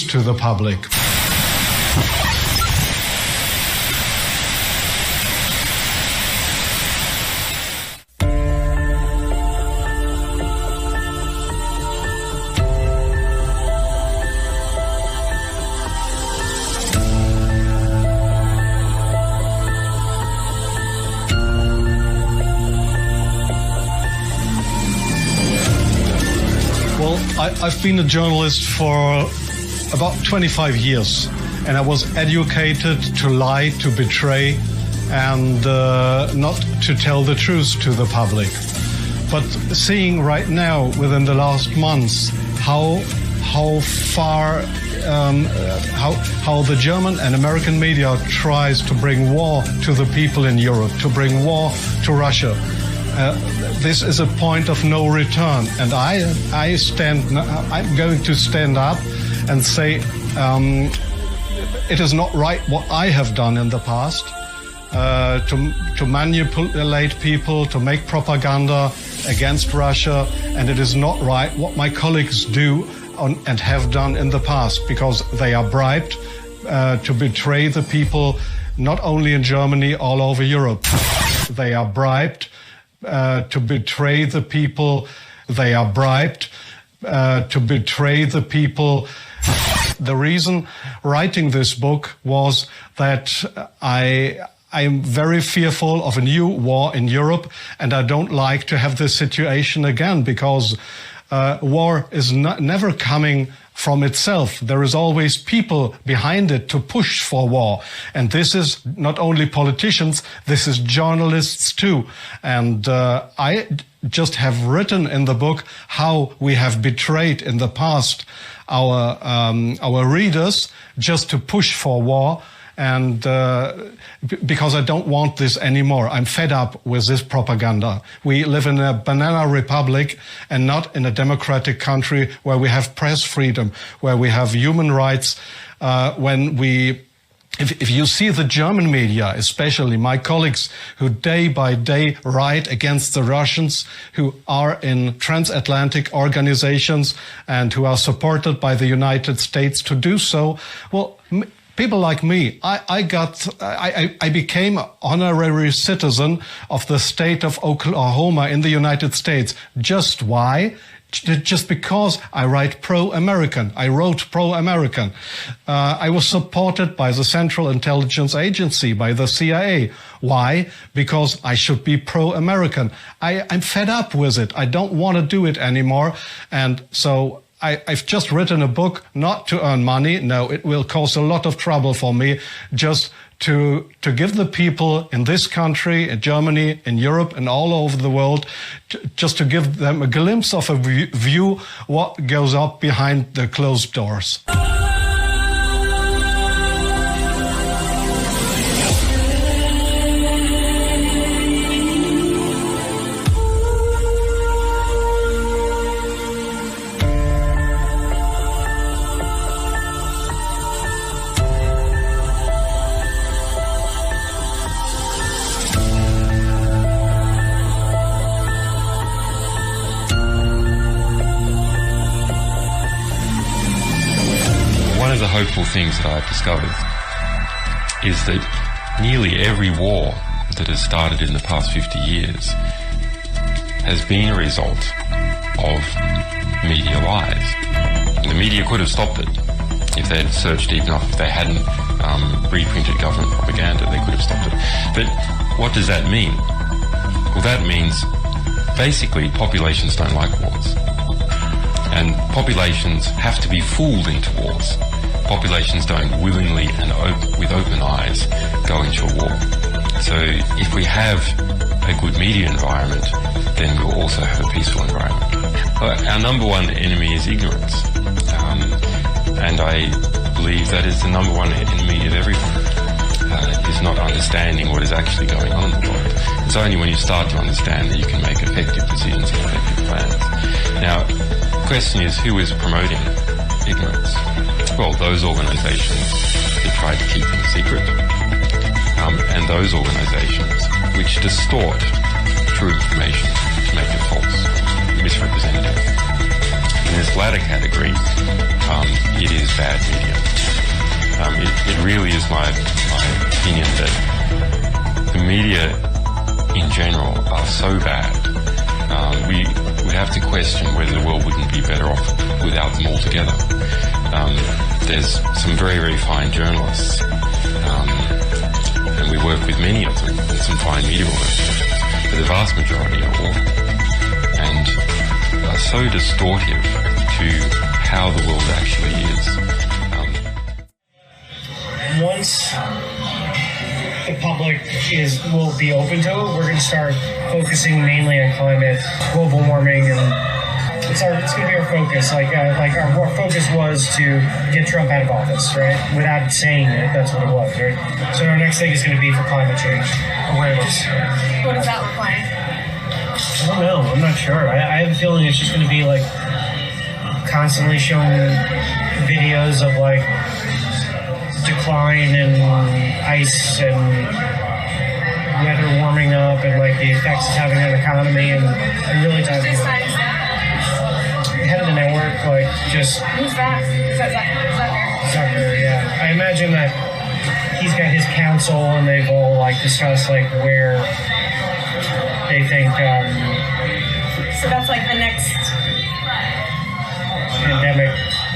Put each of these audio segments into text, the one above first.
to the public. I've been a journalist for about 25 years, and I was educated to lie, to betray, and not to tell the truth to the public. But seeing right now, within the last months, how far how the German and American media tries to bring war to the people in Europe, to bring war to Russia. This is a point of no return, and I'm going to stand up and say it is not right what I have done in the past, to manipulate people, to make propaganda against Russia, and it is not right what my colleagues do and have done in the past, because they are bribed to betray the people, not only in Germany, all over Europe. They are bribed to betray the people. They are bribed to betray the people. The reason writing this book was that I am very fearful of a new war in Europe, and I don't like to have this situation again, because war is never coming from itself. There is always people behind it to push for war. And this is not only politicians, this is journalists too. And I just have written in the book how we have betrayed in the past our readers just to push for war. And because I don't want this anymore. I'm fed up with this propaganda. We live in a banana republic and not in a democratic country where we have press freedom, where we have human rights. If you see the German media, especially my colleagues who day by day write against the Russians, who are in transatlantic organizations and who are supported by the United States to do so, well, people like me, I became an honorary citizen of the state of Oklahoma in the United States. Just why? Just because I write pro-American. I wrote pro-American. I was supported by the Central Intelligence Agency, by the CIA. Why? Because I should be pro-American. I'm fed up with it. I don't want to do it anymore. And so I've just written a book not to earn money. No, it will cause a lot of trouble for me, just to give the people in this country, in Germany, in Europe, and all over the world, just to give them a glimpse of a view what goes up behind the closed doors. One of the hopeful things that I've discovered is that nearly every war that has started in the past 50 years has been a result of media lies. The media could have stopped it if they had searched deep enough. If they hadn't reprinted government propaganda, they could have stopped it. But what does that mean? Well, that means basically populations don't like wars. And populations have to be fooled into wars. Populations don't willingly and with open eyes go into a war. So if we have a good media environment, then we'll also have a peaceful environment. Our number one enemy is ignorance. And I believe that is the number one enemy of everything. Is not understanding what is actually going on in the world. It's only when you start to understand that you can make effective decisions and effective plans. Now, the question is, who is promoting ignorance? Well, those organizations that try to keep things secret, and those organizations which distort true information to make it false, misrepresentative. And this latter category, it is bad media. It really is my opinion that the media in general are so bad. We would have to question whether the world wouldn't be better off without them altogether. There's some very, very fine journalists, and we work with many of them, and some fine media organisations, but the vast majority are awful and are so distortive to how the world actually is. Once the public will be open to it, we're going to start focusing mainly on climate, global warming, and it's going to be our focus. Like our focus was to get Trump out of office, right? Without saying it, that's what it was, right? So our next thing is going to be for climate change awareness. What does that look like? I don't know. I'm not sure. I have a feeling it's just going to be like constantly showing videos of like decline in ice and weather warming up and like the effects it's having on the economy and really talking about head of the network, like just Who's that? Is that Zucker, yeah. I imagine that he's got his council and they've all like discussed like where they think So that's like the next pandemic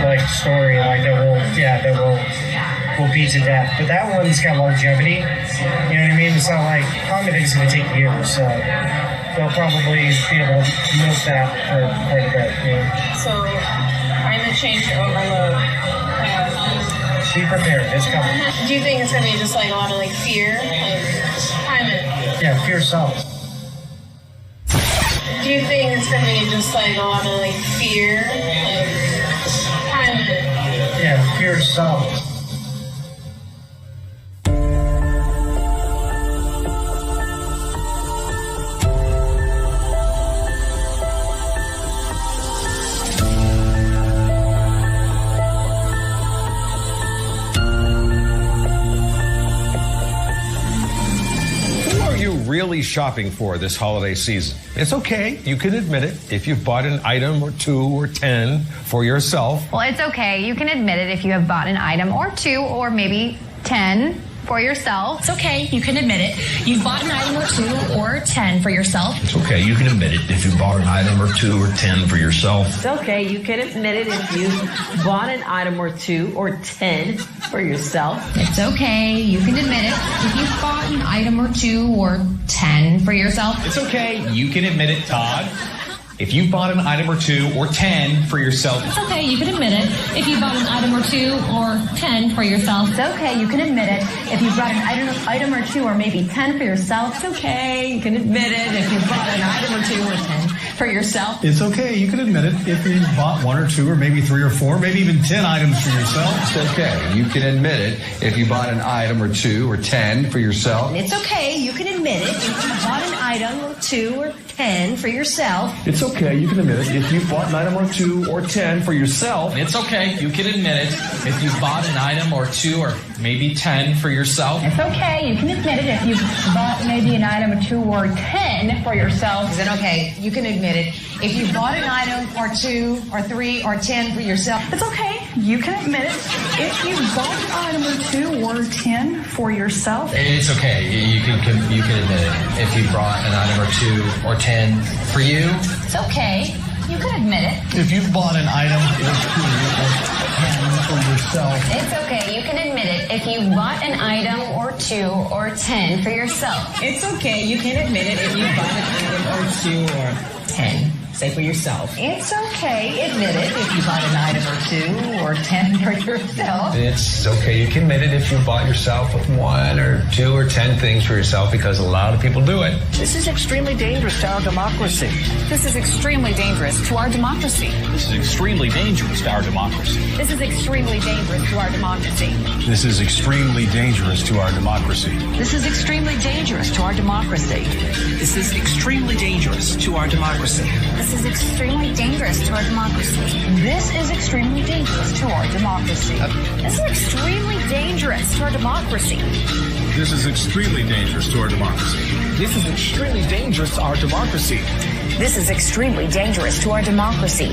like story like that will be to death. But that one's got longevity. You know what I mean? It's not like climate is going to take years. So they'll probably be able to milk that for quite a bit. You know? So climate change overload. Be prepared. It's coming. Do you think it's gonna be just like a lot of like fear, like climate? Yeah, fear sells. Do you think it's gonna be just like a lot of like fear, like climate? Yeah, fear sells. Really shopping for this holiday season. It's okay, you can admit it, if you've bought an item or 2 or 10 for yourself. Well, it's okay, you can admit it if you have bought an item or 2 or maybe 10 for yourself. It's okay, you can admit it. You've bought an item or 2 or 10 for yourself. It's okay, you can admit it if you bought an item or 2 or 10 for yourself. It's okay, you can admit it if you bought an item or 2 or 10 for yourself. It's okay, you can admit it if you've bought an item or 2 or 10 for yourself. It's okay, you can admit it, Todd. If you bought an item or 2 or 10 for yourself. It's okay, you can admit it. If you bought an item or 2 or 10 for yourself. It's okay, you can admit it if you bought an item or 2 or maybe 10 for yourself. It's okay, you can admit it if you bought an item or 2 or 10 for yourself. It's okay, you can admit it if you bought 1 or 2 or maybe 3 or 4, maybe even 10 items for yourself. It's okay, you can admit it if you bought an item or 2 or 10 for yourself. It's okay, you can admit it if you bought an item or 2 or 10 for yourself. It's okay, you can admit it if you bought an item or 2 or 10 for yourself. It's okay, you can admit it if you bought an item or 2 or maybe 10 for yourself. It's okay, you can admit it if you bought maybe an item or 2 or 10 for yourself. Is it okay? You can admit it if you bought an item or 2 or 3 or 10 for yourself. It's okay, you can admit it. If you bought an item or 2 or 10 for yourself. It's okay, you can admit it if you bought an item or 2 or 10 for you. It's okay, you can admit it. If you've bought an item or 2 or 10 for yourself. It's okay, you can admit it if you bought an item or 2 or 10 for yourself. It's okay, you can admit it if you bought an item or 2 or 10. Say for yourself. It's okay, admit it if you bought an item or 2 or 10 for yourself. It's okay, you can admit it if you bought yourself 1 or 2 or 10 things for yourself, because a lot of people do it. This is extremely dangerous to our democracy. This is extremely dangerous to our democracy. This is extremely dangerous to our democracy. This is extremely dangerous to our democracy. This is extremely dangerous to our democracy. This is extremely dangerous to our democracy. This is extremely dangerous to our democracy. This is extremely dangerous to our democracy. This is extremely dangerous to our democracy. This is extremely dangerous to our democracy. This is extremely dangerous to our democracy. This is extremely dangerous to our democracy. This is extremely dangerous to our democracy.